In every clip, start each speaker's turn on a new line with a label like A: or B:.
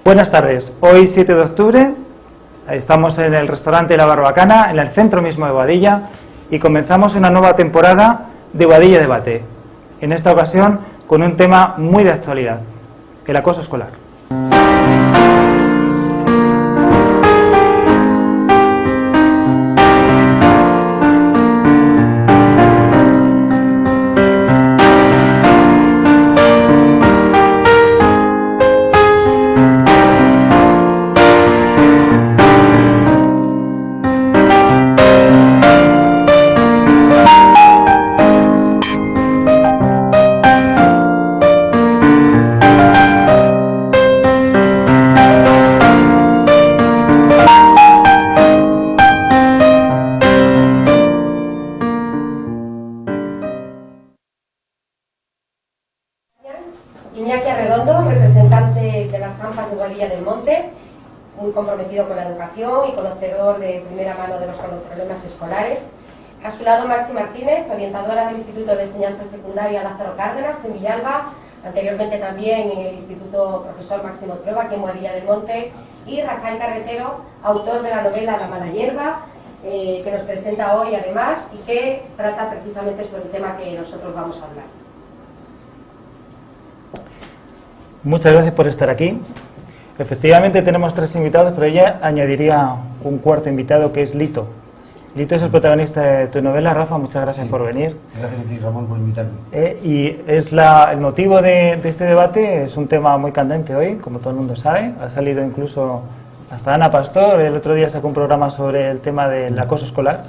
A: Buenas tardes, hoy 7 de octubre estamos en el restaurante La Barbacana, en el centro mismo de Boadilla, y comenzamos una nueva temporada de Boadilla Debate, en esta ocasión con un tema muy de actualidad, el acoso escolar.
B: Iñaki Arredondo, representante de las AMPAs de Boadilla del Monte, muy comprometido con la educación y conocedor de primera mano de los problemas escolares. A su lado, Maxi Martínez, orientadora del Instituto de Enseñanza Secundaria Lázaro Cárdenas, en Villalba, anteriormente también en el Instituto Profesor Máximo Trueba, aquí en Boadilla del Monte, y Rafael Carretero, autor de la novela La mala hierba, que nos presenta hoy además y que trata precisamente sobre el tema que nosotros vamos a hablar.
A: Muchas gracias por estar aquí. Efectivamente tenemos 3 invitados, pero ella añadiría un cuarto invitado, que es Lito. Lito es el protagonista de tu novela. Rafa, muchas gracias por venir.
C: Gracias a ti, Ramón, por invitarme.
A: Y es el motivo de este debate, es un tema muy candente hoy, como todo el mundo sabe. Ha salido incluso hasta Ana Pastor, el otro día sacó un programa sobre el tema del acoso escolar.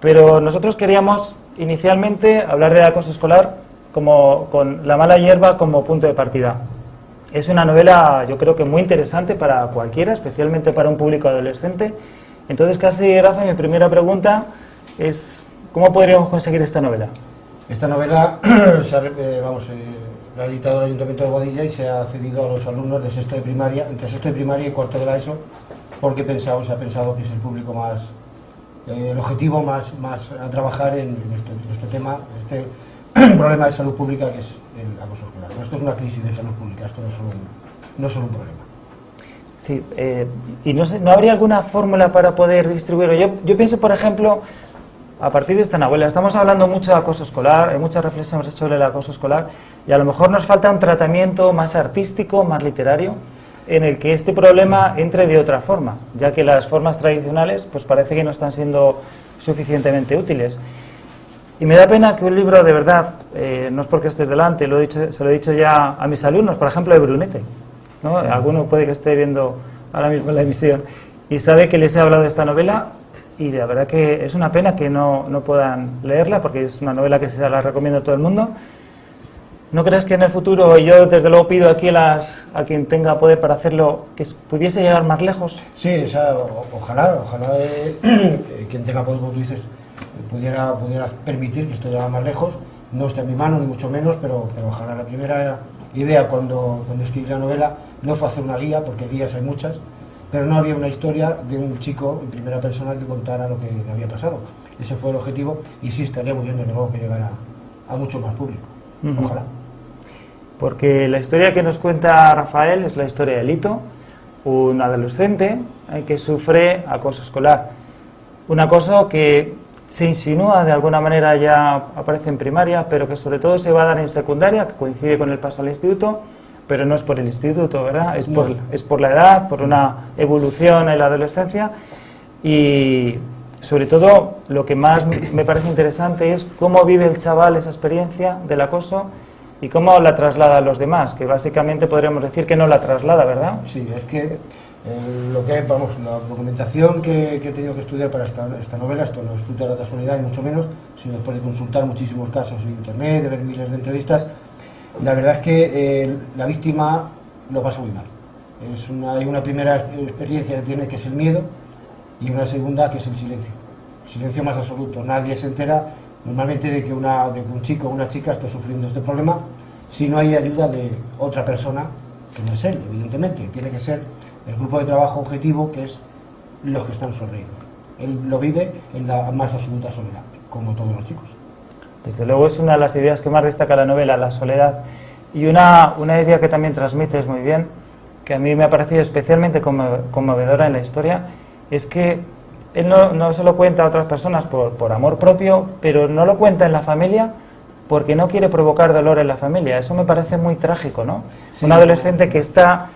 A: Pero nosotros queríamos inicialmente hablar del acoso escolar con La mala hierba como punto de partida. Es una novela, yo creo que muy interesante para cualquiera, especialmente para un público adolescente. Entonces, casi, Rafa, mi primera pregunta es: ¿cómo podríamos conseguir esta novela?
C: Esta novela la ha editado el Ayuntamiento de Boadilla y se ha cedido a los alumnos de sexto de primaria, entre sexto de primaria y cuarto de la ESO, porque se ha pensado que es el público más, el objetivo más a trabajar en este tema, este problema de salud pública, que es el acoso escolar. Esto es una crisis de salud pública, esto no es solo un problema.
A: Sí, y no habría alguna fórmula para poder distribuirlo. Yo pienso, por ejemplo, a partir de esta novela, estamos hablando mucho de acoso escolar, hay muchas reflexiones sobre el acoso escolar, y a lo mejor nos falta un tratamiento más artístico, más literario, en el que este problema entre de otra forma, ya que las formas tradicionales pues parece que no están siendo suficientemente útiles. Y me da pena que un libro, de verdad, no es porque estés delante, se lo he dicho ya a mis alumnos, por ejemplo, de Brunete, ¿no? Alguno puede que esté viendo ahora mismo la emisión y sabe que les he hablado de esta novela, y la verdad que es una pena que no puedan leerla, porque es una novela que se la recomiendo a todo el mundo. ¿No crees que en el futuro, yo desde luego pido aquí a quien tenga poder para hacerlo, que pudiese llegar más lejos?
C: Sí, ojalá quien tenga poder, como tú dices, pudiera permitir que esto llegue más lejos. No está en mi mano, ni mucho menos, pero ojalá. La primera idea cuando escribí la novela no fue hacer una guía, porque guías hay muchas, pero no había una historia de un chico en primera persona que contara lo que le había pasado. Ese fue el objetivo, y sí, estaría muy bien de nuevo que llegara a mucho más público. Ojalá.
A: Porque la historia que nos cuenta Rafael es la historia de Lito, un adolescente que sufre acoso escolar. Un acoso que se insinúa de alguna manera, ya aparece en primaria, pero que sobre todo se va a dar en secundaria, que coincide con el paso al instituto, pero no es por el instituto, ¿verdad? Es por la edad, por una evolución en la adolescencia. Y sobre todo lo que más me parece interesante es cómo vive el chaval esa experiencia del acoso y cómo la traslada a los demás, que básicamente podríamos decir que no la traslada, ¿verdad?
C: Sí, es que la documentación que he tenido que estudiar para esta novela, esto no es fruto de la casualidad, ni mucho menos, sino después de consultar muchísimos casos en internet, de ver miles de entrevistas. La verdad es que la víctima lo pasa muy mal. Hay una primera experiencia que tiene, que es el miedo, y una segunda, que es el silencio. Silencio más absoluto. Nadie se entera normalmente de que un chico o una chica está sufriendo este problema si no hay ayuda de otra persona, que no es él, evidentemente. Tiene que ser el grupo de trabajo objetivo, que es los que están sonriendo. Él lo vive en la más absoluta soledad, como todos los chicos.
A: Desde luego es una de las ideas que más destaca la novela, la soledad. Y una idea que también transmites muy bien que a mí me ha parecido especialmente conmovedora en la historia, es que él no se lo cuenta a otras personas por amor propio, pero no lo cuenta en la familia porque no quiere provocar dolor en la familia. Eso me parece muy trágico, ¿no? Sí. Un adolescente que está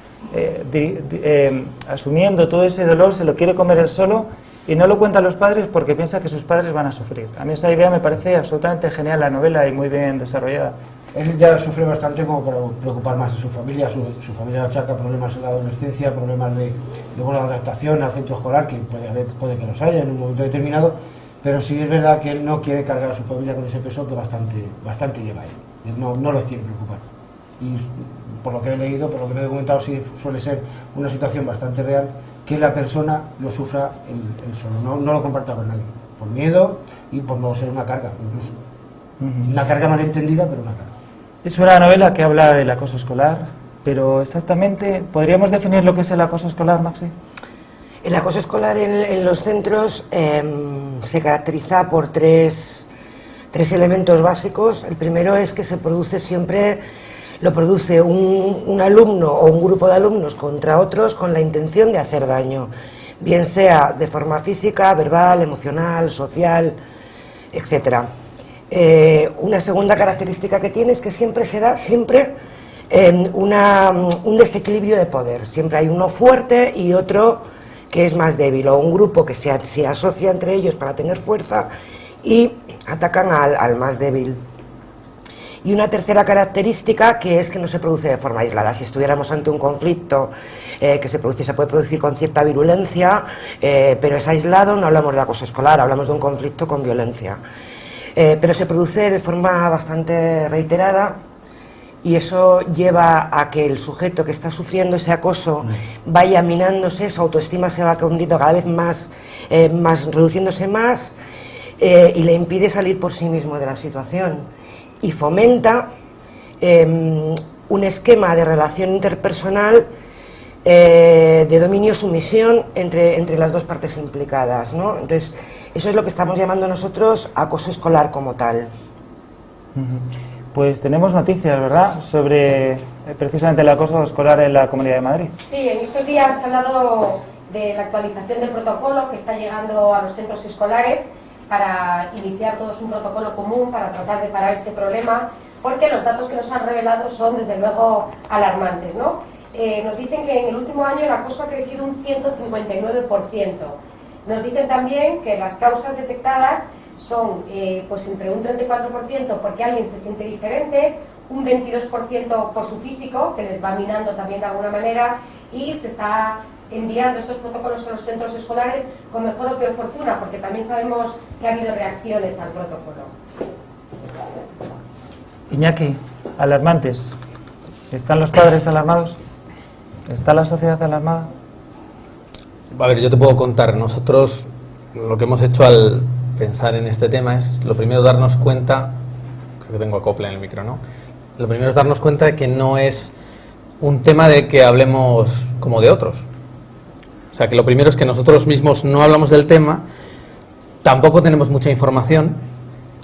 A: asumiendo todo ese dolor, se lo quiere comer él solo y no lo cuenta a los padres porque piensa que sus padres van a sufrir. A mí esa idea me parece absolutamente genial, la novela, y muy bien desarrollada.
C: Él ya sufre bastante como para preocupar más de su familia. Su familia achaca problemas en la adolescencia, problemas de buena adaptación al centro escolar, que puede que los haya en un momento determinado, pero sí es verdad que él no quiere cargar a su familia con ese peso que bastante lleva él. Él no los quiere preocupar. Y por lo que he leído, por lo que me he documentado, sí suele ser una situación bastante real que la persona lo sufra él solo, no lo comparta con nadie, por miedo y por no ser una carga, incluso. Una carga malentendida, pero una carga.
A: Es una novela que habla del acoso escolar, pero exactamente, ¿podríamos definir lo que es el acoso escolar, Maxi?
D: El acoso escolar en los centros se caracteriza por tres elementos básicos. El primero es que lo produce un alumno o un grupo de alumnos contra otros con la intención de hacer daño, bien sea de forma física, verbal, emocional, social, etcétera. Una segunda característica que tiene es que siempre se da un desequilibrio de poder. Siempre hay uno fuerte y otro que es más débil, o un grupo que se asocia entre ellos para tener fuerza y atacan al más débil. Y una tercera característica, que es que no se produce de forma aislada. Si estuviéramos ante un conflicto que se puede producir con cierta virulencia, pero es aislado, no hablamos de acoso escolar, hablamos de un conflicto con violencia. Pero se produce de forma bastante reiterada, y eso lleva a que el sujeto que está sufriendo ese acoso vaya minándose, su autoestima se va hundiendo cada vez más, reduciéndose más, y le impide salir por sí mismo de la situación, y fomenta un esquema de relación interpersonal de dominio-sumisión entre las dos partes implicadas, ¿no? Entonces, eso es lo que estamos llamando nosotros acoso escolar como tal.
A: Pues tenemos noticias, ¿verdad?, sobre precisamente el acoso escolar en la Comunidad de Madrid.
B: Sí, en estos días se ha hablado de la actualización del protocolo que está llegando a los centros escolares para iniciar todos un protocolo común para tratar de parar ese problema, porque los datos que nos han revelado son, desde luego, alarmantes, ¿no? Nos dicen que en el último año el acoso ha crecido un 159%. Nos dicen también que las causas detectadas son pues entre un 34% porque alguien se siente diferente, un 22% por su físico, que les va minando también de alguna manera, y se está enviando estos protocolos a los centros escolares con mejor o peor fortuna, porque también sabemos que ha habido reacciones al protocolo.
A: Iñaki, alarmantes. ¿Están los padres alarmados? ¿Está la sociedad alarmada?
E: A ver, yo te puedo contar. Nosotros lo que hemos hecho al pensar en este tema es, lo primero, darnos cuenta, creo que tengo acople en el micro, ¿no? Lo primero es darnos cuenta de que no es un tema de que hablemos como de otros. O sea, que lo primero es que nosotros mismos no hablamos del tema, tampoco tenemos mucha información,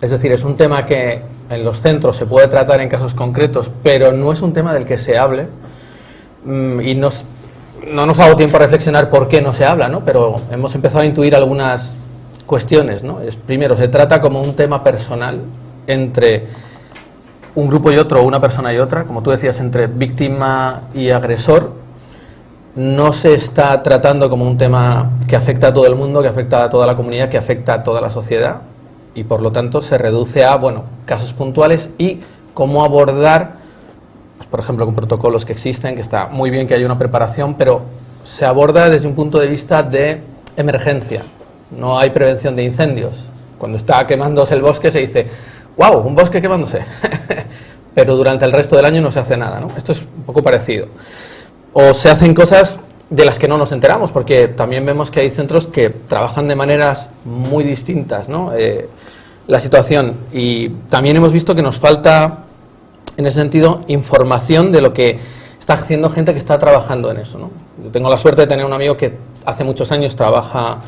E: es decir, es un tema que en los centros se puede tratar en casos concretos, pero no es un tema del que se hable, y no nos ha dado tiempo a reflexionar por qué no se habla, ¿no? Pero hemos empezado a intuir algunas cuestiones, ¿no? Primero, se trata como un tema personal entre un grupo y otro, una persona y otra, como tú decías, entre víctima y agresor. No se está tratando como un tema que afecta a todo el mundo, que afecta a toda la comunidad, que afecta a toda la sociedad, y por lo tanto se reduce a, bueno, casos puntuales y cómo abordar, pues, por ejemplo, con protocolos que existen, que está muy bien que haya una preparación, pero se aborda desde un punto de vista de emergencia. No hay prevención de incendios. Cuando está quemándose el bosque se dice, ¡wow!, un bosque quemándose. Pero durante el resto del año no se hace nada, ¿no? Esto es un poco parecido. O se hacen cosas de las que no nos enteramos, porque también vemos que hay centros que trabajan de maneras muy distintas, ¿no? La situación. Y también hemos visto que nos falta, en ese sentido, información de lo que está haciendo gente que está trabajando en eso, ¿no? Yo tengo la suerte de tener un amigo que hace muchos años trabaja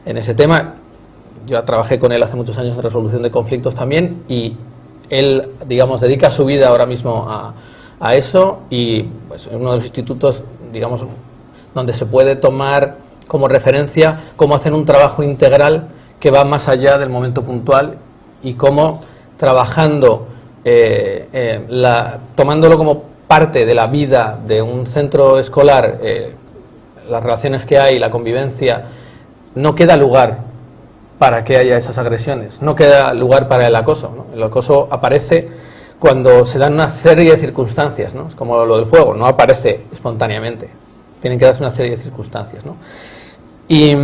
E: en ese tema. Yo trabajé con él hace muchos años en resolución de conflictos también, y él, digamos, dedica su vida ahora mismo a eso, y pues, en uno de los institutos digamos, donde se puede tomar como referencia cómo hacen un trabajo integral que va más allá del momento puntual y cómo trabajando, tomándolo como parte de la vida de un centro escolar, las relaciones que hay, la convivencia, no queda lugar para que haya esas agresiones, no queda lugar para el acoso, ¿no? El acoso aparece cuando se dan una serie de circunstancias, ¿no? Es como lo del fuego, no aparece espontáneamente, tienen que darse una serie de circunstancias, ¿no? Y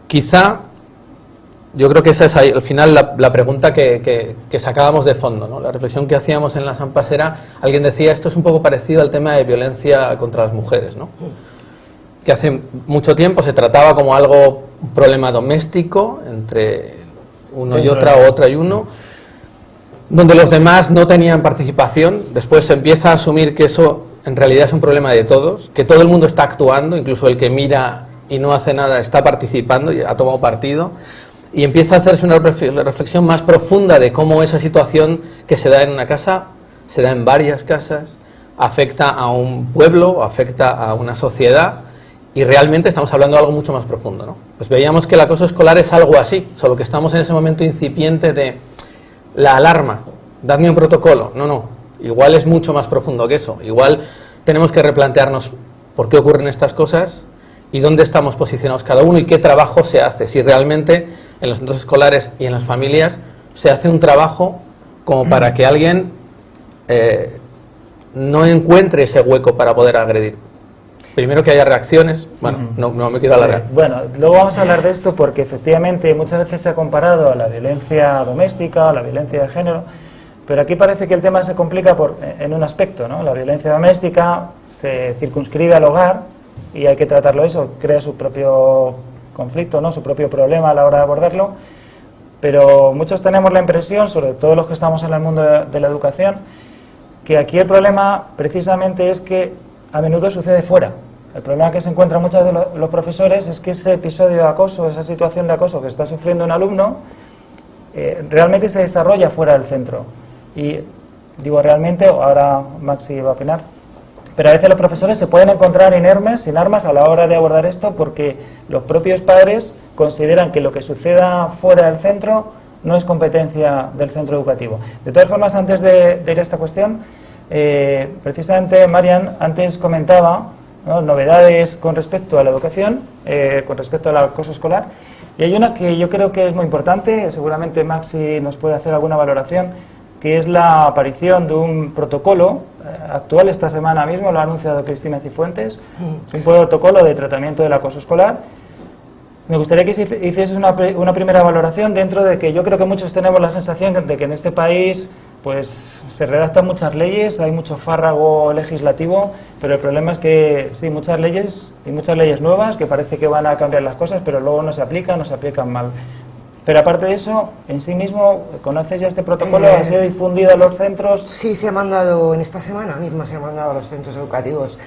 E: quizá, yo creo que esa es ahí, al final la pregunta que sacábamos de fondo, ¿no? La reflexión que hacíamos en las AMPAs era, alguien decía, esto es un poco parecido al tema de violencia contra las mujeres, ¿no? Que hace mucho tiempo se trataba como algo, un problema doméstico entre uno y otra o otra y uno, donde los demás no tenían participación. Después se empieza a asumir que eso en realidad es un problema de todos, que todo el mundo está actuando, incluso el que mira y no hace nada está participando y ha tomado partido, y empieza a hacerse una reflexión más profunda de cómo esa situación que se da en una casa, se da en varias casas, afecta a un pueblo, afecta a una sociedad, y realmente estamos hablando de algo mucho más profundo, ¿no? Pues veíamos que el acoso escolar es algo así, solo que estamos en ese momento incipiente de la alarma, dadme un protocolo. No, igual es mucho más profundo que eso. Igual tenemos que replantearnos por qué ocurren estas cosas y dónde estamos posicionados cada uno y qué trabajo se hace. Si realmente en los centros escolares y en las familias se hace un trabajo como para que alguien no encuentre ese hueco para poder agredir. Primero que haya reacciones, bueno, no me quiero alargar.
A: Sí. Bueno, luego vamos a hablar de esto porque efectivamente muchas veces se ha comparado a la violencia doméstica, a la violencia de género, pero aquí parece que el tema se complica en un aspecto, ¿no? La violencia doméstica se circunscribe al hogar y hay que tratarlo eso, crea su propio conflicto, ¿no? Su propio problema a la hora de abordarlo, pero muchos tenemos la impresión, sobre todo los que estamos en el mundo de la educación, que aquí el problema precisamente es que a menudo sucede fuera. El problema que se encuentra muchas de los profesores es que ese episodio de acoso, esa situación de acoso que está sufriendo un alumno, realmente se desarrolla fuera del centro. Y digo realmente, ahora Maxi va a opinar, pero a veces los profesores se pueden encontrar inermes, sin armas a la hora de abordar esto porque los propios padres consideran que lo que suceda fuera del centro no es competencia del centro educativo. De todas formas, antes de ir a esta cuestión, precisamente Marian antes comentaba, ¿no?, novedades con respecto a la educación, con respecto al acoso escolar, y hay una que yo creo que es muy importante, seguramente Maxi nos puede hacer alguna valoración, que es la aparición de un protocolo actual, esta semana mismo lo ha anunciado Cristina Cifuentes, un protocolo de tratamiento del acoso escolar. Me gustaría que hicieses una primera valoración dentro de que yo creo que muchos tenemos la sensación de que en este país pues se redactan muchas leyes, hay mucho fárrago legislativo, pero el problema es que sí, muchas leyes y muchas leyes nuevas que parece que van a cambiar las cosas, pero luego no se aplican mal. Pero aparte de eso, en sí mismo, ¿conoces ya este protocolo? ¿Ha sido difundido a los centros?
D: Sí, se ha mandado, en esta semana misma se ha mandado a los centros educativos.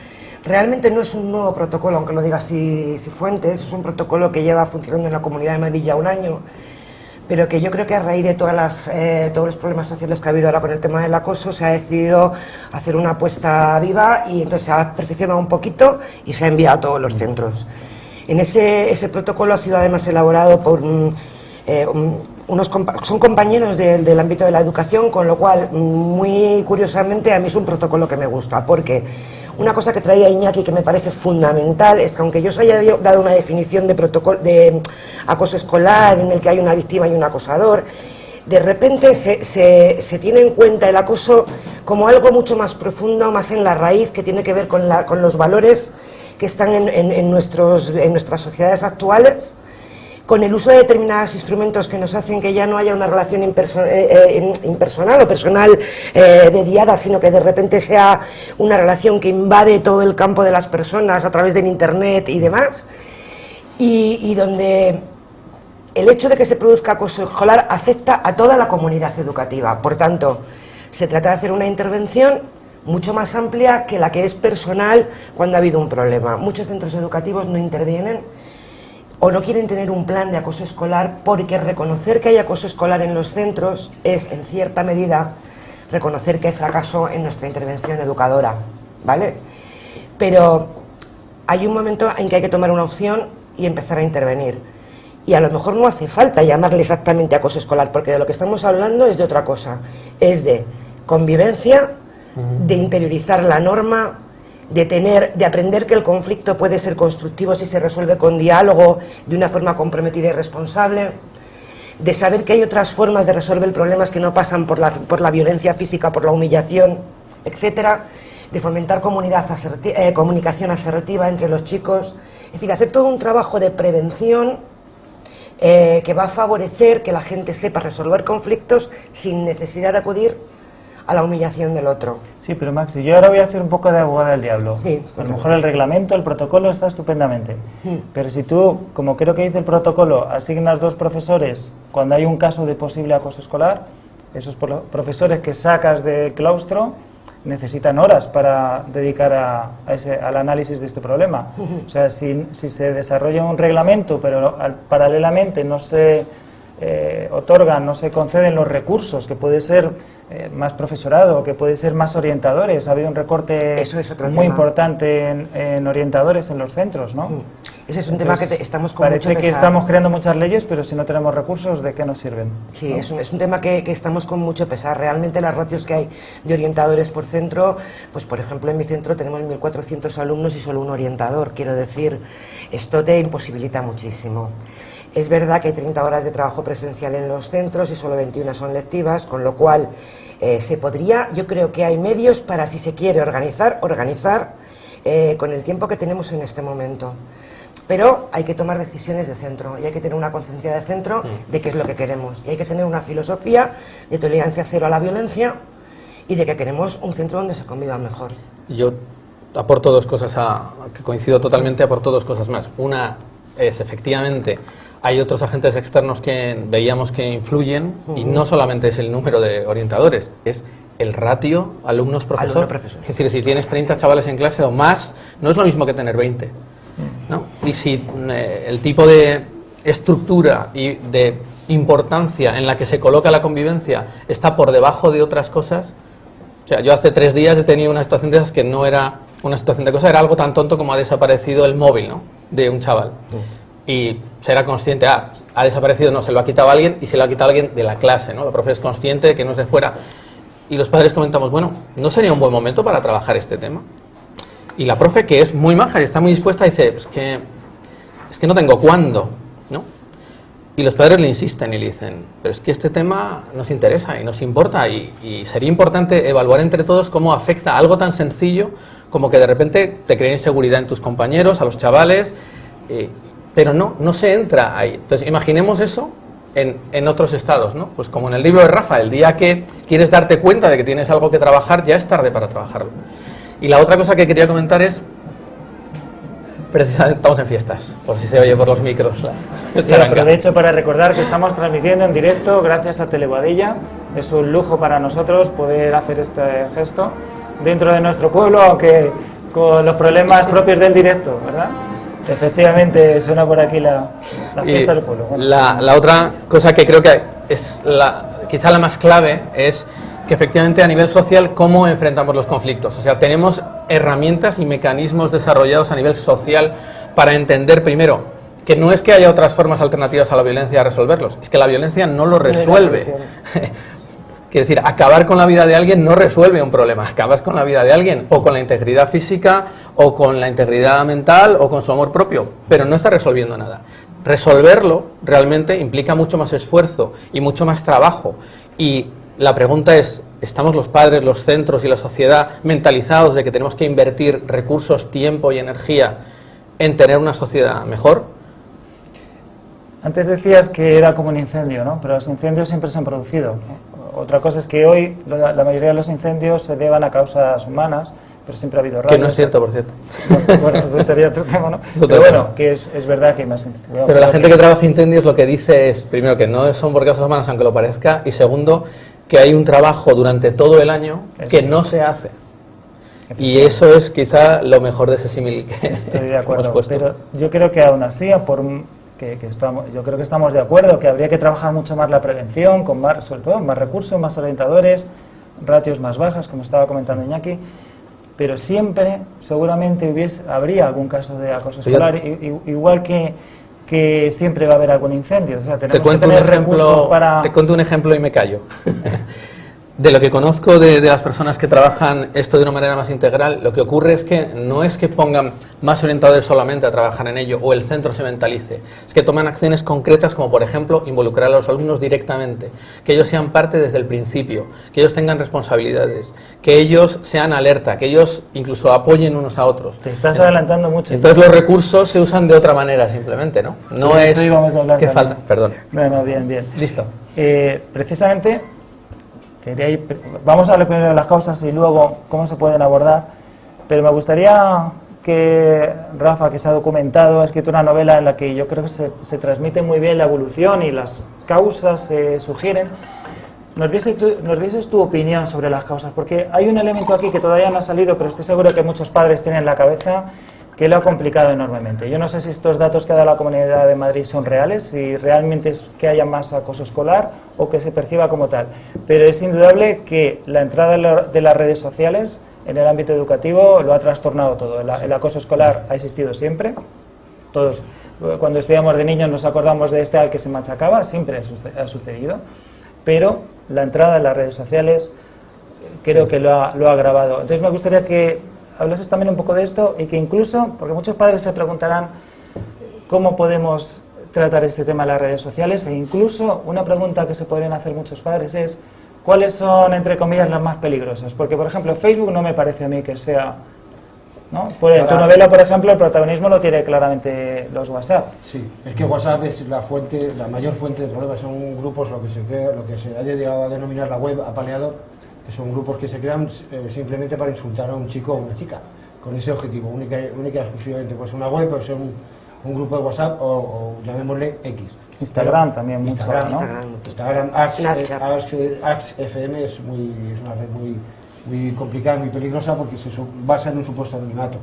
D: Realmente no es un nuevo protocolo, aunque lo diga Cifuentes, es un protocolo que lleva funcionando en la Comunidad de Madrid ya un año, pero que yo creo que a raíz de todos los problemas sociales que ha habido ahora con el tema del acoso, se ha decidido hacer una apuesta viva y entonces se ha perfeccionado un poquito y se ha enviado a todos los centros. Ese protocolo ha sido además elaborado por son compañeros del ámbito de la educación, con lo cual, muy curiosamente, a mí es un protocolo que me gusta, porque una cosa que traía Iñaki que me parece fundamental es que aunque yo os haya dado una definición de acoso escolar en el que hay una víctima y un acosador, de repente se tiene en cuenta el acoso como algo mucho más profundo, más en la raíz, que tiene que ver con los valores que están en nuestras sociedades actuales, con el uso de determinados instrumentos que nos hacen que ya no haya una relación impersonal o personal dediada, sino que de repente sea una relación que invade todo el campo de las personas a través del internet y demás, y donde el hecho de que se produzca acoso escolar afecta a toda la comunidad educativa. Por tanto, se trata de hacer una intervención mucho más amplia que la que es personal cuando ha habido un problema. Muchos centros educativos no intervienen o no quieren tener un plan de acoso escolar, porque reconocer que hay acoso escolar en los centros es, en cierta medida, reconocer que hay fracaso en nuestra intervención educadora. ¿vale? Pero hay un momento en que hay que tomar una opción y empezar a intervenir. Y a lo mejor no hace falta llamarle exactamente acoso escolar, porque de lo que estamos hablando es de otra cosa. Es de convivencia, de interiorizar la norma, de aprender que el conflicto puede ser constructivo si se resuelve con diálogo, de una forma comprometida y responsable, de saber que hay otras formas de resolver problemas que no pasan por la violencia física, por la humillación, etcétera, de fomentar comunicación asertiva entre los chicos, es decir, hacer todo un trabajo de prevención que va a favorecer que la gente sepa resolver conflictos sin necesidad de acudir a la humillación del otro.
A: Sí, pero Maxi, yo ahora voy a hacer un poco de abogada del diablo.
D: Sí,
A: a lo mejor el reglamento, el protocolo está estupendamente. Pero si tú, como creo que dice el protocolo, asignas 2 profesores cuando hay un caso de posible acoso escolar, esos profesores que sacas del claustro necesitan horas para dedicar al análisis de este problema. O sea, si se desarrolla un reglamento, pero paralelamente no se otorgan, no se conceden los recursos, que puede ser más profesorado, que puede ser más orientadores. Ha habido un recorte muy importante en orientadores en los centros, ¿no?
D: Ese es un tema que estamos con
A: parece
D: mucho pesar.
A: que estamos creando muchas leyes, pero si no tenemos recursos, ¿de qué nos sirven?
D: Sí,
A: ¿no?
D: es un tema que estamos con mucho pesar. Realmente las ratios que hay de orientadores por centro, pues por ejemplo en mi centro tenemos 1.400 alumnos y solo un orientador. Quiero decir, esto te imposibilita muchísimo. Es verdad que hay 30 horas de trabajo presencial en los centros y solo 21 son lectivas, con lo cual se podría, yo creo que hay medios para, si se quiere organizar con el tiempo que tenemos en este momento. Pero hay que tomar decisiones de centro y hay que tener una conciencia de centro de qué es lo que queremos. Y hay que tener una filosofía de tolerancia cero a la violencia y de que queremos un centro donde se conviva mejor.
E: Yo aporto 2 cosas, que coincido totalmente, aporto 2 cosas más. Una es, efectivamente, hay otros agentes externos que veíamos que influyen y no solamente es el número de orientadores, es el ratio alumnos-profesor. Es decir, si tienes 30 chavales en clase o más, no es lo mismo que tener 20. ¿No? Y si el tipo de estructura y de importancia en la que se coloca la convivencia está por debajo de otras cosas, o sea, yo hace 3 días he tenido una situación de esas que no era una situación de cosa, era algo tan tonto como ha desaparecido el móvil, ¿no?, de un chaval. Y se era consciente, ha desaparecido, no, se lo ha quitado alguien y se lo ha quitado alguien de la clase, ¿no? La profe es consciente de que no es de fuera. Y los padres comentamos, bueno, ¿no sería un buen momento para trabajar este tema? Y la profe, que es muy maja y está muy dispuesta, dice, es que no tengo cuándo, ¿no? Y los padres le insisten y le dicen, pero es que este tema nos interesa y nos importa y sería importante evaluar entre todos cómo afecta algo tan sencillo como que de repente te crea inseguridad en tus compañeros, a los chavales, pero no se entra ahí. Entonces, imaginemos eso en otros estados, ¿no? Pues como en el libro de Rafa, el día que quieres darte cuenta de que tienes algo que trabajar, ya es tarde para trabajarlo. Y la otra cosa que quería comentar es, precisamente estamos en fiestas, por si se oye por los micros.
A: Sí, aprovecho para recordar que estamos transmitiendo en directo gracias a Teleboadilla. Es un lujo para nosotros poder hacer este gesto dentro de nuestro pueblo, aunque con los problemas propios del directo, ¿verdad? Efectivamente, suena por aquí la fiesta del pueblo. Bueno.
E: La otra cosa que creo que es quizá la más clave es que efectivamente a nivel social, ¿cómo enfrentamos los conflictos? O sea, tenemos herramientas y mecanismos desarrollados a nivel social para entender, primero, que no es que haya otras formas alternativas a la violencia a resolverlos, es que la violencia no lo resuelve. Quiere decir, acabar con la vida de alguien no resuelve un problema, acabas con la vida de alguien, o con la integridad física, o con la integridad mental, o con su amor propio, pero no está resolviendo nada. Resolverlo realmente implica mucho más esfuerzo y mucho más trabajo. Y la pregunta es, ¿estamos los padres, los centros y la sociedad mentalizados de que tenemos que invertir recursos, tiempo y energía en tener una sociedad mejor?
A: Antes decías que era como un incendio, ¿no? Pero los incendios siempre se han producido, ¿no? Otra cosa es que hoy la mayoría de los incendios se deban a causas humanas, pero siempre ha habido radios.
E: Que no es cierto, por cierto.
A: Bueno, eso sería otro tema, ¿no? Pero bueno, que es verdad que hay más incendios.
E: Pero la gente que trabaja incendios lo que dice es, primero, que no son por causas humanas, aunque lo parezca, y segundo, que hay un trabajo durante todo el año que no se hace. Y eso es quizá lo mejor de ese símil que
A: estoy de acuerdo,
E: hemos puesto.
A: Pero yo creo que aún así, yo creo que estamos de acuerdo que habría que trabajar mucho más la prevención, con sobre todo más recursos, más orientadores, ratios más bajas, como estaba comentando Iñaki. pero siempre, seguramente, habría algún caso de acoso escolar, igual que siempre va a haber algún incendio. O sea, tenemos que tener recursos para...
E: Te cuento un ejemplo y me callo. De lo que conozco de las personas que trabajan esto de una manera más integral, lo que ocurre es que no es que pongan más orientadores solamente a trabajar en ello o el centro se mentalice, es que toman acciones concretas como por ejemplo involucrar a los alumnos directamente, que ellos sean parte desde el principio, que ellos tengan responsabilidades, que ellos sean alerta, que ellos incluso apoyen unos a otros.
A: Te estás adelantando mucho.
E: Entonces los recursos se usan de otra manera simplemente, ¿no? No
A: sí,
E: es
A: eso íbamos a hablar
E: que
A: también.
E: falta, perdón.
A: No, bien.
E: Listo.
A: Precisamente... Vamos a hablar primero de las causas y luego cómo se pueden abordar, pero me gustaría que Rafa, que se ha documentado, ha escrito una novela en la que yo creo que se transmite muy bien la evolución y las causas se sugieren. Nos dices tu opinión sobre las causas, porque hay un elemento aquí que todavía no ha salido, pero estoy seguro que muchos padres tienen en la cabeza, que lo ha complicado enormemente. Yo no sé si estos datos que ha dado la Comunidad de Madrid son reales, si realmente es que haya más acoso escolar o que se perciba como tal, pero es indudable que la entrada de las redes sociales en el ámbito educativo lo ha trastornado todo. El acoso escolar ha existido siempre, todos cuando estudiamos de niños nos acordamos de este al que se machacaba, siempre ha sucedido, pero la entrada de las redes sociales creo que lo ha agravado. Entonces me gustaría que hablases también un poco de esto y que incluso, porque muchos padres se preguntarán cómo podemos tratar este tema en las redes sociales, e incluso una pregunta que se podrían hacer muchos padres es ¿cuáles son, entre comillas, las más peligrosas? Porque, por ejemplo, Facebook no me parece a mí que sea... ¿no? En tu novela, por ejemplo, el protagonismo lo tiene claramente los WhatsApp.
C: Sí, es que WhatsApp es la mayor fuente de problemas. Son grupos, lo que se ha llegado a denominar la web apaleador, que son grupos que se crean simplemente para insultar a un chico o una chica, con ese objetivo, única y exclusivamente. Pues una web, pues un grupo de WhatsApp o llamémosle X.
A: Instagram también mucho,
C: Instagram,
A: ¿no?
C: Instagram, AXFM es una red muy complicada, muy peligrosa porque se basa en un supuesto anonimato.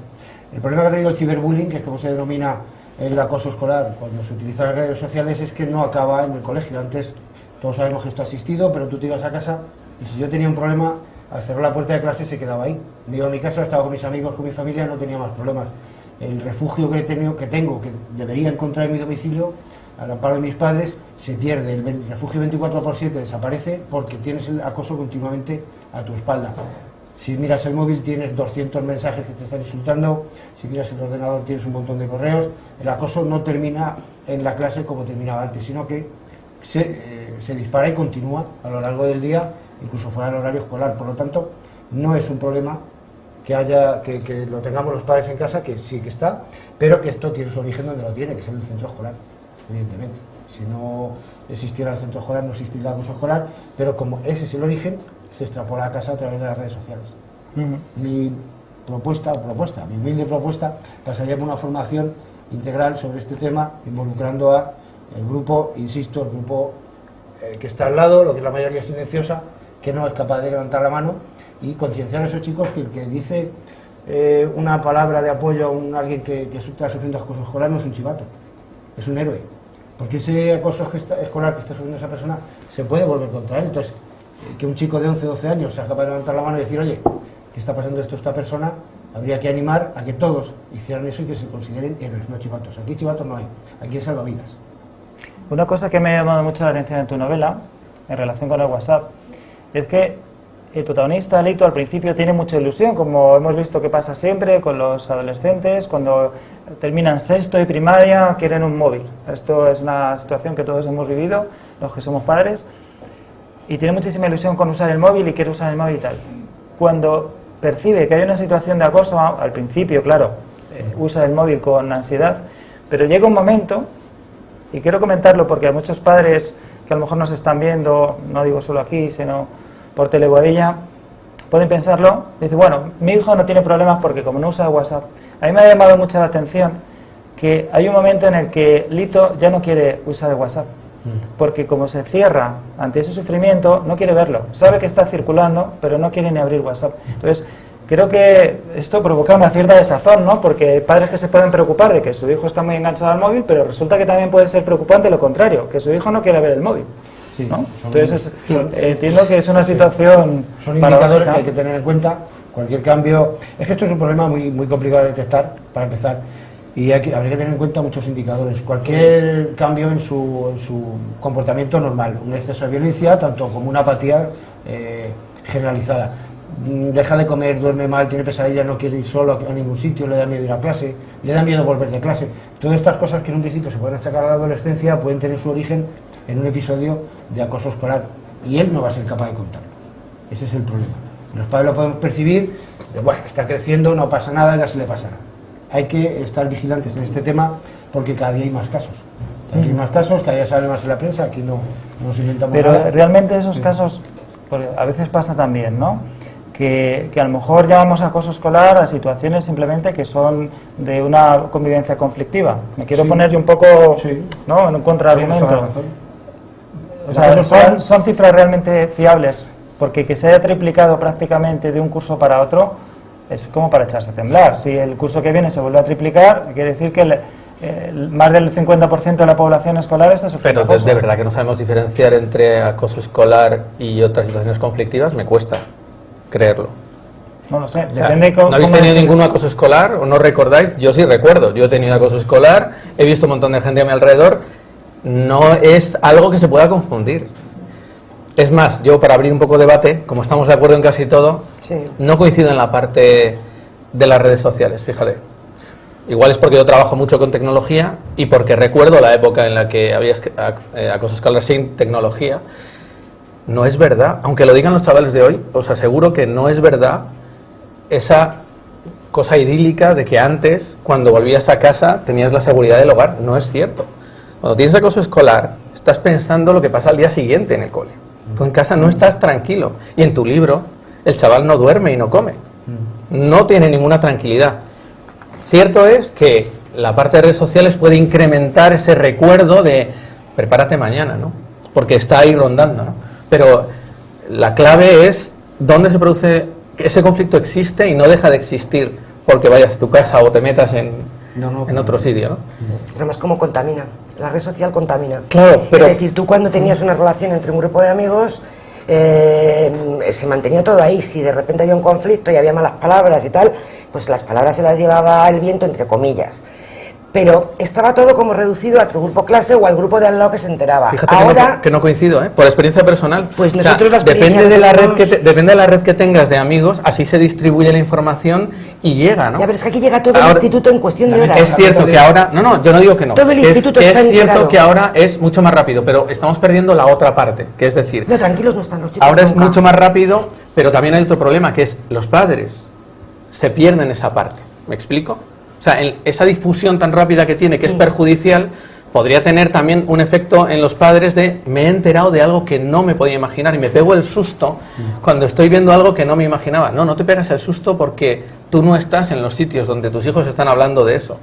C: El problema que ha tenido el ciberbullying, que es como se denomina el acoso escolar cuando se utilizan las redes sociales, es que no acaba en el colegio. Antes todos sabemos que esto ha existido, pero tú te ibas a casa y si yo tenía un problema, al cerrar la puerta de clase se quedaba ahí. Me iba a mi casa, estaba con mis amigos, con mi familia, no tenía más problemas. El refugio que tengo, que debería encontrar en mi domicilio, al amparo de mis padres, se pierde. El refugio 24/7 desaparece porque tienes el acoso continuamente a tu espalda. Si miras el móvil tienes 200 mensajes que te están insultando, si miras el ordenador tienes un montón de correos. El acoso no termina en la clase como terminaba antes, sino que se dispara y continúa a lo largo del día, incluso fuera del horario escolar. Por lo tanto, no es un problema que lo tengamos los padres en casa, que sí que está, pero que esto tiene su origen donde lo tiene, que es en el centro escolar, evidentemente. Si no existiera el centro escolar, no existiría el acoso escolar, pero como ese es el origen, se extrapola a casa a través de las redes sociales. Mi humilde propuesta, pasaría por una formación integral sobre este tema, involucrando a el grupo, insisto, el grupo que está al lado, lo que es la mayoría silenciosa, que no es capaz de levantar la mano, y concienciar a esos chicos que el que dice una palabra de apoyo a alguien que está sufriendo acoso escolar no es un chivato, es un héroe, porque ese acoso escolar que está sufriendo esa persona se puede volver contra él. Entonces, que un chico de 11 o 12 años sea capaz de levantar la mano y decir, oye, ¿qué está pasando esto a esta persona? Habría que animar a que todos hicieran eso y que se consideren héroes, no chivatos. Aquí chivatos no hay, aquí es salvavidas.
A: Una cosa que me ha llamado mucho la atención en tu novela, en relación con el WhatsApp, es que el protagonista, Lito, al principio tiene mucha ilusión, como hemos visto que pasa siempre con los adolescentes, cuando terminan sexto y primaria, quieren un móvil. Esto es una situación que todos hemos vivido, los que somos padres, y tiene muchísima ilusión con usar el móvil y quiere usar el móvil y tal. Cuando percibe que hay una situación de acoso, al principio, claro, usa el móvil con ansiedad, pero llega un momento, y quiero comentarlo porque a muchos padres que a lo mejor nos están viendo, no digo solo aquí, sino por Teleboadilla, pueden pensarlo, dice, bueno, mi hijo no tiene problemas porque como no usa WhatsApp. A mí me ha llamado mucho la atención que hay un momento en el que Lito ya no quiere usar el WhatsApp, porque como se cierra ante ese sufrimiento, no quiere verlo, sabe que está circulando, pero no quiere ni abrir WhatsApp. Entonces, creo que esto provoca una cierta desazón, ¿no? Porque hay padres que se pueden preocupar de que su hijo está muy enganchado al móvil, pero resulta que también puede ser preocupante lo contrario, que su hijo no quiere ver el móvil. Sí, ¿no? Entonces entiendo que es una situación
C: son indicadores que hay que tener en cuenta, Cualquier cambio, es que esto es un problema muy complicado de detectar, para empezar, y habría que tener en cuenta muchos indicadores. Cualquier cambio en su comportamiento normal, un exceso de violencia, tanto como una apatía generalizada. Deja de comer, duerme mal, tiene pesadillas, no quiere ir solo a ningún sitio, le da miedo ir a clase, le da miedo volver de clase. Todas estas cosas que en un principio se pueden achacar a la adolescencia pueden tener su origen en un episodio de acoso escolar, y él no va a ser capaz de contarlo. Ese es el problema. Los padres lo podemos percibir, bueno, está creciendo, no pasa nada, ya se le pasará. Hay que estar vigilantes en este tema porque cada día hay más casos. Cada día hay más casos, cada día sale más en la prensa, aquí no nos inventamos
A: Pero
C: nada.
A: realmente esos casos, porque a veces pasa también, ¿no? Que a lo mejor llamamos acoso escolar a situaciones simplemente que son de una convivencia conflictiva. Me quiero poner yo un poco, ¿no?, en un contraargumento. O sea, son cifras realmente fiables, porque que se haya triplicado prácticamente de un curso para otro es como para echarse a temblar. Si el curso que viene se vuelve a triplicar, quiere decir que más del 50% de la población escolar está sufriendo
E: Pero
A: acoso.
E: de verdad que no sabemos diferenciar entre acoso escolar y otras situaciones conflictivas, me cuesta creerlo.
A: No lo sé,
E: O sea,
A: depende
E: ¿no habéis tenido ningún acoso escolar o no recordáis? Yo sí recuerdo, yo he tenido acoso escolar, he visto un montón de gente a mi alrededor, no es algo que se pueda confundir. Es más, yo para abrir un poco debate, como estamos de acuerdo en casi todo, no coincido en la parte de las redes sociales, fíjate. Igual es porque yo trabajo mucho con tecnología y porque recuerdo la época en la que había acoso escolar sin tecnología. No es verdad, aunque lo digan los chavales de hoy, os aseguro que no es verdad esa cosa idílica de que antes, cuando volvías a casa, tenías la seguridad del hogar. No es cierto. Cuando tienes acoso escolar, estás pensando lo que pasa al día siguiente en el cole. Tú en casa no estás tranquilo. Y en tu libro, el chaval no duerme y no come. No tiene ninguna tranquilidad. Cierto es que la parte de redes sociales puede incrementar ese recuerdo de prepárate mañana, ¿no? Porque está ahí rondando, ¿no? Pero la clave es dónde se produce, que ese conflicto existe y no deja de existir porque vayas a tu casa o te metas en otro sitio, ¿no?
D: Además, ¿cómo contamina? La red social contamina.
E: Claro, pero...
D: Es decir, tú cuando tenías una relación entre un grupo de amigos, se mantenía todo ahí. Si de repente había un conflicto y había malas palabras y tal, pues las palabras se las llevaba el viento, entre comillas. Pero estaba todo como reducido a tu grupo clase o al grupo de al lado que se enteraba.
E: Fíjate
D: ahora,
E: que no coincido, ¿eh? Por experiencia personal.
D: Pues
E: o sea,
D: nosotros la experiencia
E: depende de la red
D: tenemos...
E: depende de la red que tengas de amigos, así se distribuye la información y llega, ¿no?
D: Ya, pero es que aquí llega todo
E: ahora,
D: el instituto en cuestión de horas.
E: Es cierto que ahora... No, yo no digo que no.
D: Todo el instituto está
E: es cierto
D: integrado.
E: que ahora es mucho más rápido, pero estamos perdiendo la otra parte, que es decir...
D: No, tranquilos no están los chicos
E: Ahora es
D: nunca.
E: mucho más rápido, pero también hay otro problema, que es los padres se pierden esa parte. ¿Me explico? O sea, esa difusión tan rápida que tiene, que es perjudicial, podría tener también un efecto en los padres de me he enterado de algo que no me podía imaginar y me pego el susto cuando estoy viendo algo que no me imaginaba. No te pegas el susto porque tú no estás en los sitios donde tus hijos están hablando de eso.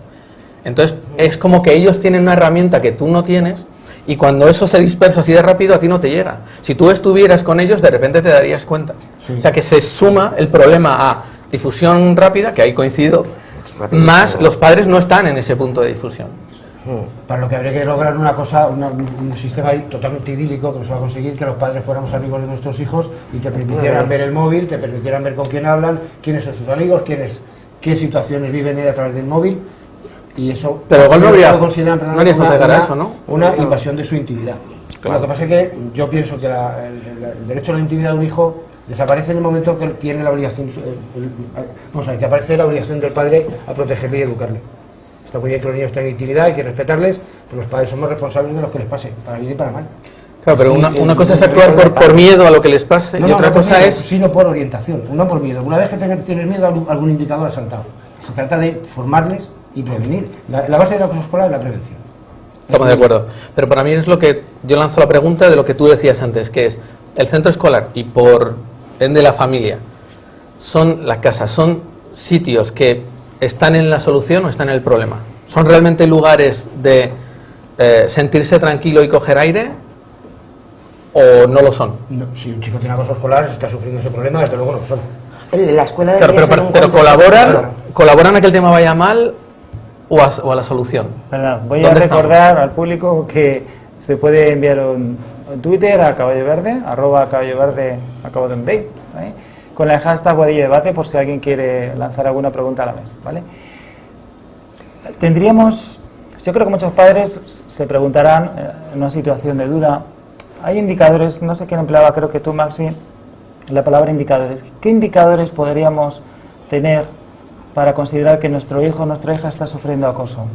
E: Entonces, es como que ellos tienen una herramienta que tú no tienes y cuando eso se dispersa así de rápido, a ti no te llega. Si tú estuvieras con ellos, de repente te darías cuenta. O sea, que se suma el problema a difusión rápida, que ahí coincido, más los padres no están en ese punto de difusión.
C: Para lo que habría que lograr un sistema totalmente idílico que nos va a conseguir que los padres fuéramos amigos de nuestros hijos y te permitieran ver el móvil, te permitieran ver con quién hablan, quiénes son sus amigos, qué situaciones viven a través del móvil, y eso
E: pero igual no habría
C: falta
E: llegar a eso, ¿no?
C: Una invasión de su intimidad.
E: Claro.
C: Lo que pasa es que yo pienso que el derecho a la intimidad de un hijo desaparece en el momento que tiene la obligación, que aparece la obligación del padre a protegerle y educarle. Está muy bien que los niños tengan intimidad, hay que respetarles, pero los padres somos responsables de lo que les pase, para bien y para mal.
E: Claro, pero una cosa es actuar por miedo a lo que les pase y otra cosa es...
C: Sino por orientación, no por miedo. Una vez que tienes miedo, algún indicador ha saltado. Se trata de formarles y prevenir. La base de la cosa escolar es la prevención.
E: Estamos de acuerdo. Pero para mí es lo que... Yo lanzo la pregunta de lo que tú decías antes, que es el centro escolar y por ende la familia, son la casa, son sitios que están en la solución o están en el problema. ¿Son realmente lugares de sentirse tranquilo y coger aire o no lo son?
C: No, si un chico tiene acoso escolar, está sufriendo ese problema, desde luego no lo son.
D: La escuela
E: Claro,
D: debería ser un
E: pero
D: contexto-
E: ¿colaboran a que el tema vaya mal o a la solución?
A: Perdón, voy a
E: ¿Dónde
A: recordar al público que se puede enviar un Twitter a Caballo Verde, @Caballo Verde, acabo de enviar, con el hashtag Boadilla Debate por si alguien quiere lanzar alguna pregunta a la mesa, ¿vale? Tendríamos, yo creo que muchos padres se preguntarán en una situación de duda, hay indicadores, no sé quién empleaba, creo que tú, Maxi, la palabra indicadores. ¿Qué indicadores podríamos tener para considerar que nuestro hijo o nuestra hija está sufriendo acoso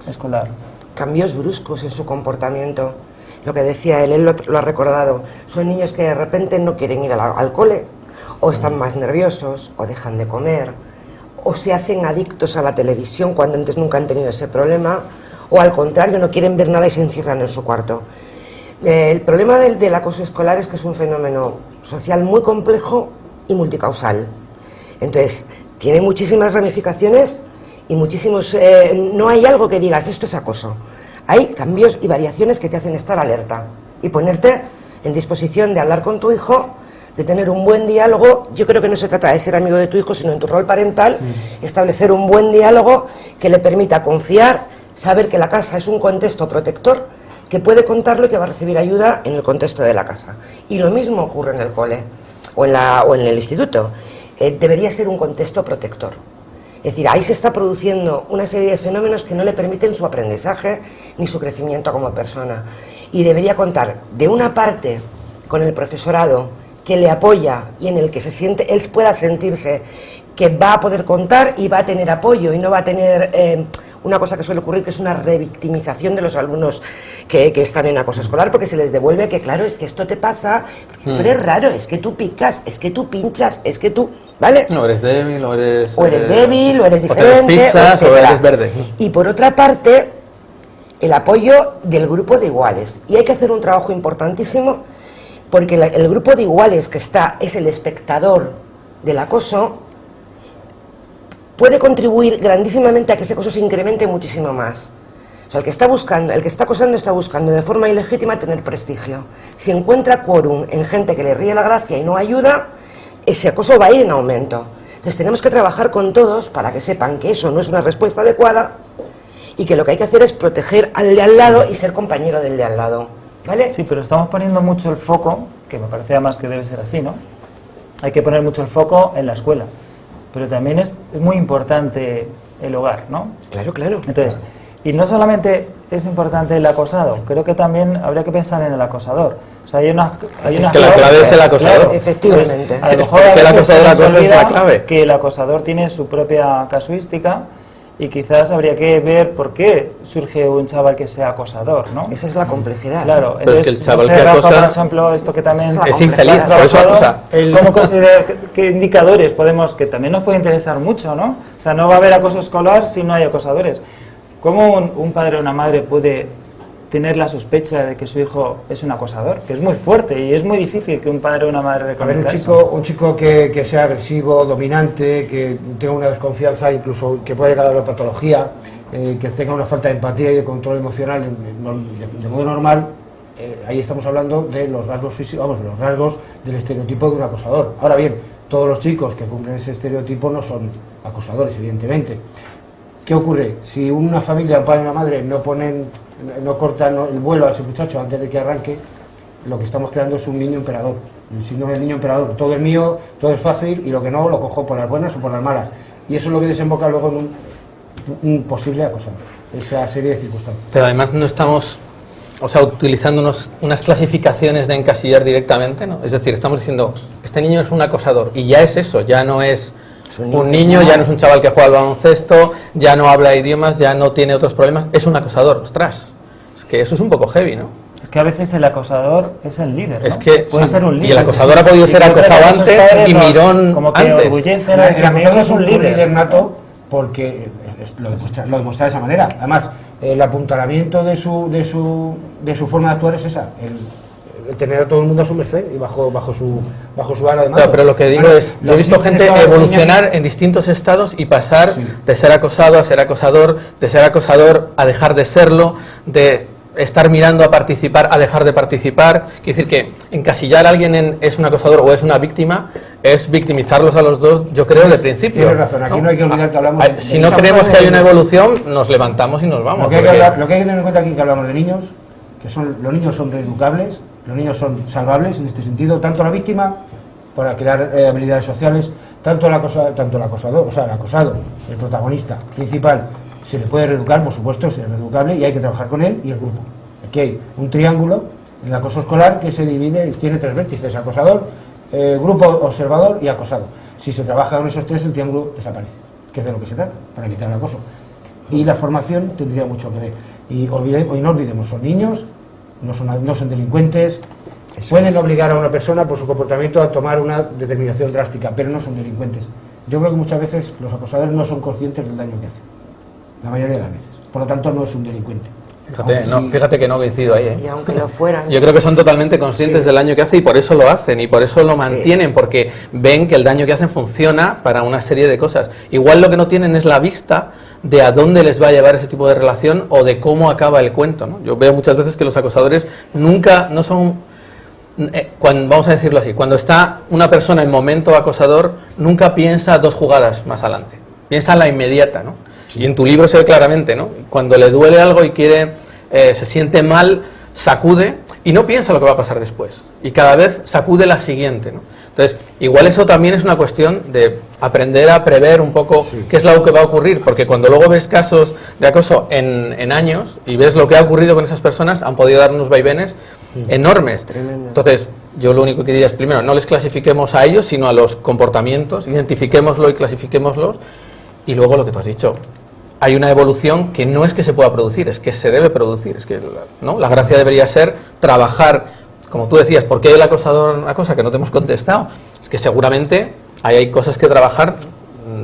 A: escolar?
D: Cambios bruscos en su comportamiento. Lo que decía él lo ha recordado. Son niños que de repente no quieren ir al cole, o están más nerviosos, o dejan de comer, o se hacen adictos a la televisión cuando antes nunca han tenido ese problema, o al contrario, no quieren ver nada y se encierran en su cuarto. El problema del acoso escolar es que es un fenómeno social muy complejo y multicausal. Entonces, tiene muchísimas ramificaciones y muchísimos... no hay algo que digas, esto es acoso. Hay cambios y variaciones que te hacen estar alerta y ponerte en disposición de hablar con tu hijo, de tener un buen diálogo. Yo creo que no se trata de ser amigo de tu hijo, sino en tu rol parental, establecer un buen diálogo que le permita confiar, saber que la casa es un contexto protector, que puede contarlo y que va a recibir ayuda en el contexto de la casa. Y lo mismo ocurre en el cole o en el instituto. Debería ser un contexto protector. Es decir, ahí se está produciendo una serie de fenómenos que no le permiten su aprendizaje ni su crecimiento como persona. Y debería contar, de una parte, con el profesorado que le apoya y en el que se siente, él pueda sentirse que va a poder contar y va a tener apoyo y no va a tener una cosa que suele ocurrir, que es una revictimización de los alumnos que están en acoso escolar, porque se les devuelve que, claro, es que esto te pasa, porque tú eres raro, es que tú picas, es que tú pinchas, es que tú, ¿vale?
E: No, eres débil, o eres...
D: O eres débil, o eres diferente,
E: o te despistas, o eres verde.
D: Y por otra parte, el apoyo del grupo de iguales. Y hay que hacer un trabajo importantísimo, porque el grupo de iguales que es el espectador del acoso, puede contribuir grandísimamente a que ese acoso se incremente muchísimo más. O sea, el que está acosando está buscando de forma ilegítima tener prestigio. Si encuentra quórum en gente que le ríe la gracia y no ayuda, ese acoso va a ir en aumento. Entonces tenemos que trabajar con todos para que sepan que eso no es una respuesta adecuada y que lo que hay que hacer es proteger al de al lado y ser compañero del de al lado, ¿vale?
A: Sí, pero estamos poniendo mucho el foco, que me parece además que debe ser así, ¿no? Hay que poner mucho el foco en la escuela. Pero también es muy importante el hogar, ¿no?
D: Claro, claro.
A: Entonces, y no solamente es importante el acosado, creo que también habría que pensar en el acosador. O sea, hay unas
E: que la clave es el acosador.
A: Claro,
D: efectivamente.
A: Pues, a lo mejor
E: porque el acosador es la clave.
A: que el acosador tiene su propia casuística y quizás habría que ver por qué surge un chaval que sea acosador, ¿no?
D: Esa es la complejidad.
A: Claro,
E: pero
A: entonces,
E: es que el chaval
A: no sé,
E: que
A: Rafa,
E: acosa
A: por ejemplo, esto que también
E: es infeliz, por eso acosa.
A: ¿Cómo considera, qué indicadores podemos, que también nos puede interesar mucho, ¿no? O sea, no va a haber acoso escolar si no hay acosadores. ¿Cómo un padre o una madre puede tener la sospecha de que su hijo es un acosador? Que es muy fuerte y es muy difícil que un padre o una madre reconozca eso.
C: Un chico que sea agresivo, dominante, que tenga una desconfianza, incluso que pueda llegar a la patología, que tenga una falta de empatía y de control emocional de modo normal, ahí estamos hablando de los rasgos físicos, vamos, los rasgos del estereotipo de un acosador. Ahora bien, todos los chicos que cumplen ese estereotipo no son acosadores, evidentemente. ¿Qué ocurre? Si una familia, un padre y una madre no cortan el vuelo a ese muchacho antes de que arranque, lo que estamos creando es un niño emperador. El síndrome del niño emperador. Todo es mío, todo es fácil y lo que no lo cojo por las buenas o por las malas. Y eso es lo que desemboca luego en un posible acosador. Esa serie de circunstancias.
E: Pero además no estamos, utilizando unas clasificaciones de encasillar directamente, ¿no? Es decir, estamos diciendo, este niño es un acosador y ya es eso, ya no es un niño, ya no es un chaval que juega al baloncesto, ya no habla idiomas, ya no tiene otros problemas, es un acosador. Ostras, es que eso es un poco heavy, ¿no?
A: Es que a veces el acosador es el líder, ¿no?
E: Es que
A: puede ser un líder.
E: Y el acosador ha podido ser acosado antes y mirón
A: como que
E: antes.
A: orgullecen a decir, mi hijo es un líder
C: nato porque lo demuestra de esa manera. Además, el apuntalamiento de su forma de actuar es esa, el tener a todo el mundo a su merced y bajo su ala de mando.
E: Claro, pero lo que digo es, yo he visto gente evolucionar en distintos estados y pasar de ser acosado a ser acosador, de ser acosador a dejar de serlo, de estar mirando a participar a dejar de participar. Quiere decir que encasillar a alguien es un acosador o es una víctima es victimizarlos a los dos, yo creo, de principio.
C: Tienes razón, aquí no hay que olvidar que hablamos...
E: Si no creemos que hay una evolución, nos levantamos y nos vamos.
C: Lo que hay que tener en cuenta aquí, que hablamos de niños, que los niños son reeducables, los niños son salvables en este sentido, tanto la víctima para crear habilidades sociales, tanto el acosador, o sea, el acosado, el protagonista principal, se le puede reeducar, por supuesto, es reeducable y hay que trabajar con él y el grupo. Aquí hay un triángulo en el acoso escolar que se divide, tiene 3 vértices: acosador, grupo observador y acosado. Si se trabaja con esos 3, el triángulo desaparece, que es de lo que se trata, para quitar el acoso. Y la formación tendría mucho que ver. Y no olvidemos, son niños, no son delincuentes. Pueden obligar a una persona por su comportamiento a tomar una determinación drástica, pero no son delincuentes. Yo creo que muchas veces los acosadores no son conscientes del daño que hacen, la mayoría de las veces. Por lo tanto, no es un delincuente.
E: Fíjate que no coincido ahí, ¿eh?
D: Y aunque lo fueran.
E: Yo creo que son totalmente conscientes del daño que hace y por eso lo hacen y por eso lo mantienen, porque ven que el daño que hacen funciona para una serie de cosas. Igual lo que no tienen es la vista de a dónde les va a llevar ese tipo de relación o de cómo acaba el cuento, ¿no? Yo veo muchas veces que los acosadores no son... vamos a decirlo así, cuando está una persona en momento acosador, nunca piensa 2 jugadas más adelante, piensa en la inmediata, ¿no? Y en tu libro se ve claramente, ¿no? Cuando le duele algo y se siente mal, sacude y no piensa lo que va a pasar después, y cada vez sacude la siguiente, ¿no? Entonces, igual eso también es una cuestión de aprender a prever un poco qué es lo que va a ocurrir, porque cuando luego ves casos de acoso en años y ves lo que ha ocurrido con esas personas, han podido dar unos vaivenes enormes.
D: Tremendo.
E: Entonces, yo lo único que diría es, primero, no les clasifiquemos a ellos, sino a los comportamientos, identifiquémoslo y clasifiquémoslos, y luego lo que tú has dicho, hay una evolución que no es que se pueda producir, es que se debe producir, es que, ¿no? La gracia debería ser trabajar, como tú decías, ¿por qué el acosador acosa? Que no te hemos contestado, es que seguramente hay cosas que trabajar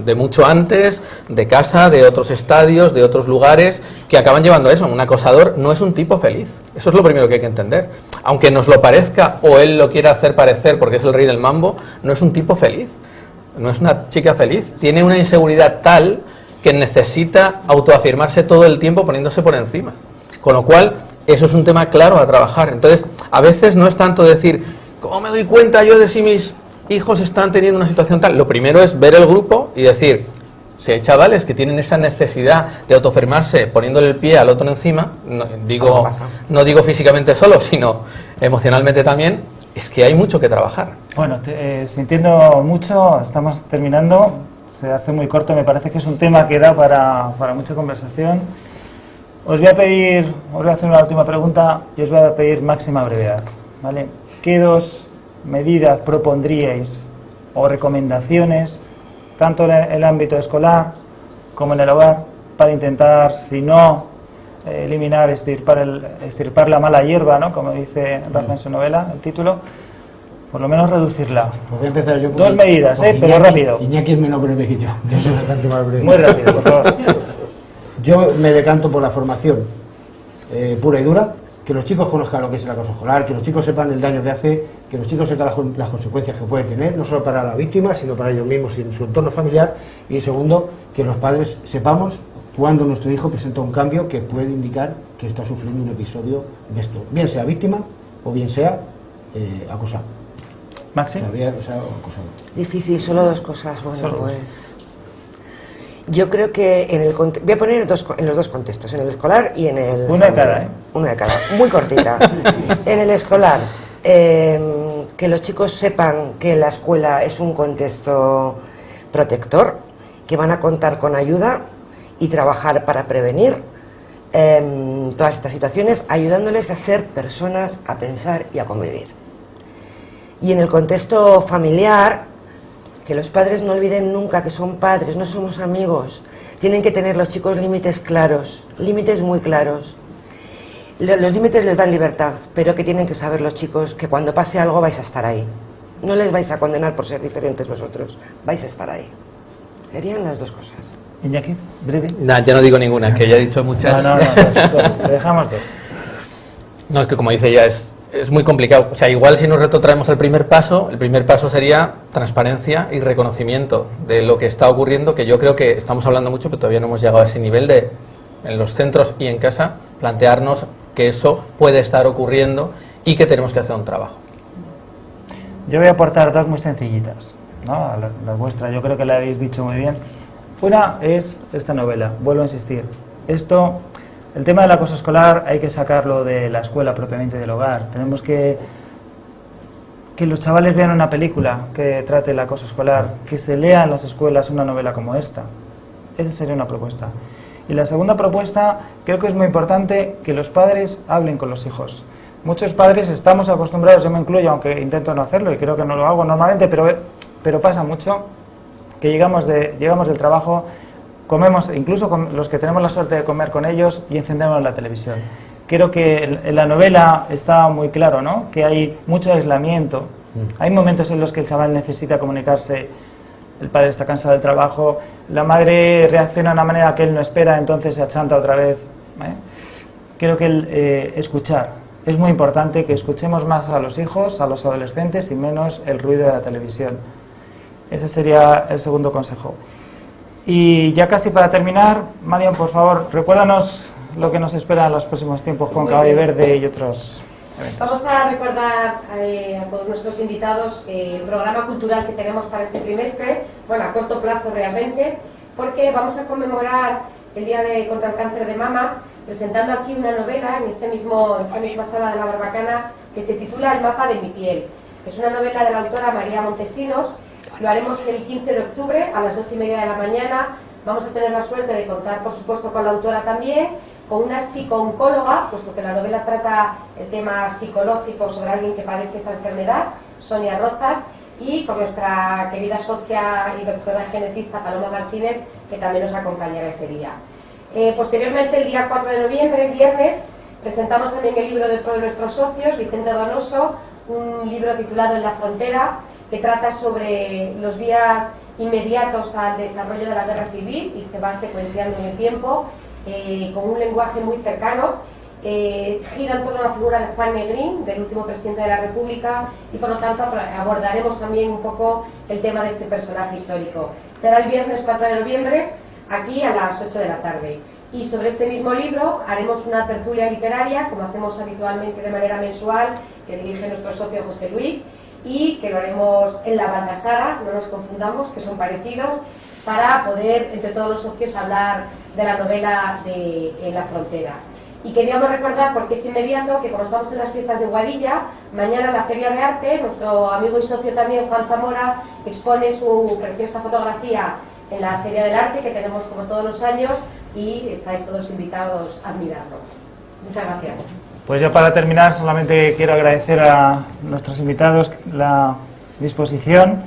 E: de mucho antes, de casa, de otros estadios, de otros lugares, que acaban llevando a eso. Un acosador no es un tipo feliz, eso es lo primero que hay que entender. Aunque nos lo parezca o él lo quiera hacer parecer porque es el rey del mambo, no es un tipo feliz, no es una chica feliz, tiene una inseguridad tal que necesita autoafirmarse todo el tiempo poniéndose por encima. Con lo cual, eso es un tema claro a trabajar. Entonces, a veces no es tanto decir, ¿cómo me doy cuenta yo de si mis hijos están teniendo una situación tal? Lo primero es ver el grupo y decir, si hay chavales que tienen esa necesidad de autoafirmarse poniéndole el pie al otro encima, no digo físicamente solo, sino emocionalmente también, es que hay mucho que trabajar.
A: Bueno, sintiendo mucho, estamos terminando. Se hace muy corto, me parece que es un tema que da para mucha conversación. Os voy a hacer una última pregunta y os voy a pedir máxima brevedad, ¿vale? ¿Qué 2 medidas propondríais o recomendaciones, tanto en el ámbito escolar como en el hogar, para intentar, si no eliminar, extirpar la mala hierba, ¿no? Como dice Rafa en su novela, el título, por lo menos reducirla?
C: Pues voy a empezar yo.
A: 2 medidas, pero rápido.
C: Iñaki es menos breve que yo soy bastante más breve.
A: Muy rápido, por favor.
C: Yo me decanto por la formación pura y dura, que los chicos conozcan lo que es el acoso escolar, que los chicos sepan el daño que hace, que los chicos sepan las consecuencias que puede tener, no solo para la víctima, sino para ellos mismos y en su entorno familiar. Y segundo, que los padres sepamos cuando nuestro hijo presenta un cambio que puede indicar que está sufriendo un episodio de esto, bien sea víctima o bien sea acosado.
A: Maxi.
C: Acosado.
D: Difícil, solo 2 cosas. Bueno,
A: Solo
D: pues yo creo que voy a poner en los 2 contextos, en el escolar y en el...
A: Una de cada, ¿eh?
D: Una de cada, muy cortita. En el escolar, que los chicos sepan que la escuela es un contexto protector, que van a contar con ayuda y trabajar para prevenir todas estas situaciones, ayudándoles a ser personas, a pensar y a convivir. Y en el contexto familiar, que los padres no olviden nunca que son padres, no somos amigos. Tienen que tener los chicos límites claros, límites muy claros. Los límites les dan libertad, pero que tienen que saber los chicos que cuando pase algo vais a estar ahí. No les vais a condenar por ser diferentes vosotros, vais a estar ahí. Serían las 2 cosas.
A: Iñaki, breve.
E: Nah, ya no digo ninguna, que ya he dicho muchas.
A: No, 2. Le dejamos 2.
E: No, es que como dice ella, es muy complicado. O sea, igual si nos retrotraemos al primer paso, el primer paso sería transparencia y reconocimiento de lo que está ocurriendo, que yo creo que estamos hablando mucho, pero todavía no hemos llegado a ese nivel de, en los centros y en casa, plantearnos que eso puede estar ocurriendo y que tenemos que hacer un trabajo.
A: Yo voy a aportar 2 muy sencillitas, ¿no? A la vuestra, yo creo que la habéis dicho muy bien. Una es esta novela, vuelvo a insistir. El tema del acoso escolar hay que sacarlo de la escuela propiamente del hogar. Tenemos que que los chavales vean una película que trate el acoso escolar, que se lea en las escuelas una novela como esta. Esa sería una propuesta. Y la segunda propuesta, creo que es muy importante que los padres hablen con los hijos. Muchos padres estamos acostumbrados, yo me incluyo, aunque intento no hacerlo y creo que no lo hago normalmente, pero pasa mucho que llegamos del trabajo, comemos, incluso con los que tenemos la suerte de comer con ellos, y encendemos la televisión. Creo que en la novela está muy claro, ¿no?, que hay mucho aislamiento. Hay momentos en los que el chaval necesita comunicarse, el padre está cansado del trabajo, la madre reacciona de una manera que él no espera, entonces se achanta otra vez. Creo que escuchar. Es muy importante que escuchemos más a los hijos, a los adolescentes, y menos el ruido de la televisión. Ese sería el segundo consejo. Y ya casi para terminar, Marion, por favor, recuérdanos lo que nos espera en los próximos tiempos con Caballo Verde y otros eventos.
B: Vamos a recordar a todos nuestros invitados el programa cultural que tenemos para este trimestre, bueno, a corto plazo realmente, porque vamos a conmemorar el Día contra el Cáncer de Mama, presentando aquí una novela en esta misma sala de la Barbacana, que se titula El mapa de mi piel. Es una novela de la autora María Montesinos. Lo haremos el 15 de octubre a las 12:30 de la mañana. Vamos a tener la suerte de contar, por supuesto, con la autora también, con una psico-oncóloga, puesto que la novela trata el tema psicológico sobre alguien que padece esta enfermedad, Sonia Rozas, y con nuestra querida socia y doctora genetista Paloma Martínez, que también nos acompañará ese día. Posteriormente, el día 4 de noviembre, viernes, presentamos también el libro de otro de nuestros socios, Vicente Donoso, un libro titulado En la frontera, que trata sobre los días inmediatos al desarrollo de la guerra civil y se va secuenciando en el tiempo, con un lenguaje muy cercano. Gira en torno a la figura de Juan Negrín, del último presidente de la República, y por lo tanto abordaremos también un poco el tema de este personaje histórico. Será el viernes 4 de noviembre, aquí a las 8 de la tarde. Y sobre este mismo libro haremos una tertulia literaria, como hacemos habitualmente de manera mensual, que dirige nuestro socio José Luis, y que lo haremos en la Baltasara, no nos confundamos, que son parecidos, para poder entre todos los socios hablar de la novela de En la frontera. Y queríamos recordar, porque es inmediato, que como estamos en las fiestas de Guadilla, mañana en la Feria de Arte, nuestro amigo y socio también, Juan Zamora, expone su preciosa fotografía en la Feria del Arte, que tenemos como todos los años, y estáis todos invitados a admirarlo. Muchas gracias.
A: Pues yo, para terminar, solamente quiero agradecer a nuestros invitados la disposición,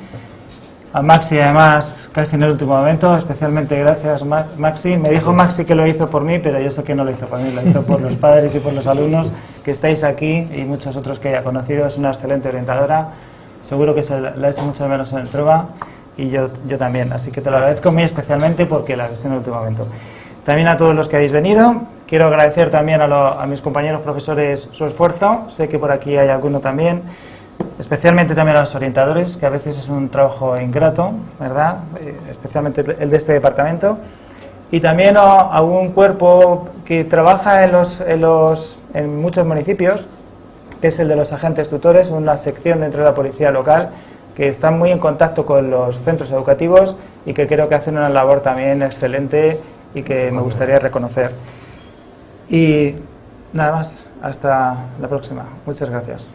A: a Maxi además casi en el último momento, especialmente gracias Maxi. Me dijo Maxi que lo hizo por mí, pero yo sé que no lo hizo por mí, lo hizo por los padres y por los alumnos que estáis aquí y muchos otros que haya conocido. Es una excelente orientadora, seguro que se la ha hecho mucho menos en el Trova, y yo también, así que te lo agradezco muy especialmente porque la ves en el último momento. También a todos los que habéis venido, quiero agradecer también a mis compañeros profesores su esfuerzo, sé que por aquí hay alguno también, especialmente también a los orientadores, que a veces es un trabajo ingrato, ¿verdad? Especialmente el de este departamento, y también a un cuerpo que trabaja en muchos municipios, que es el de los agentes tutores, una sección dentro de la policía local, que están muy en contacto con los centros educativos y que creo que hacen una labor también excelente y que me gustaría reconocer. Y nada más, hasta la próxima. Muchas gracias.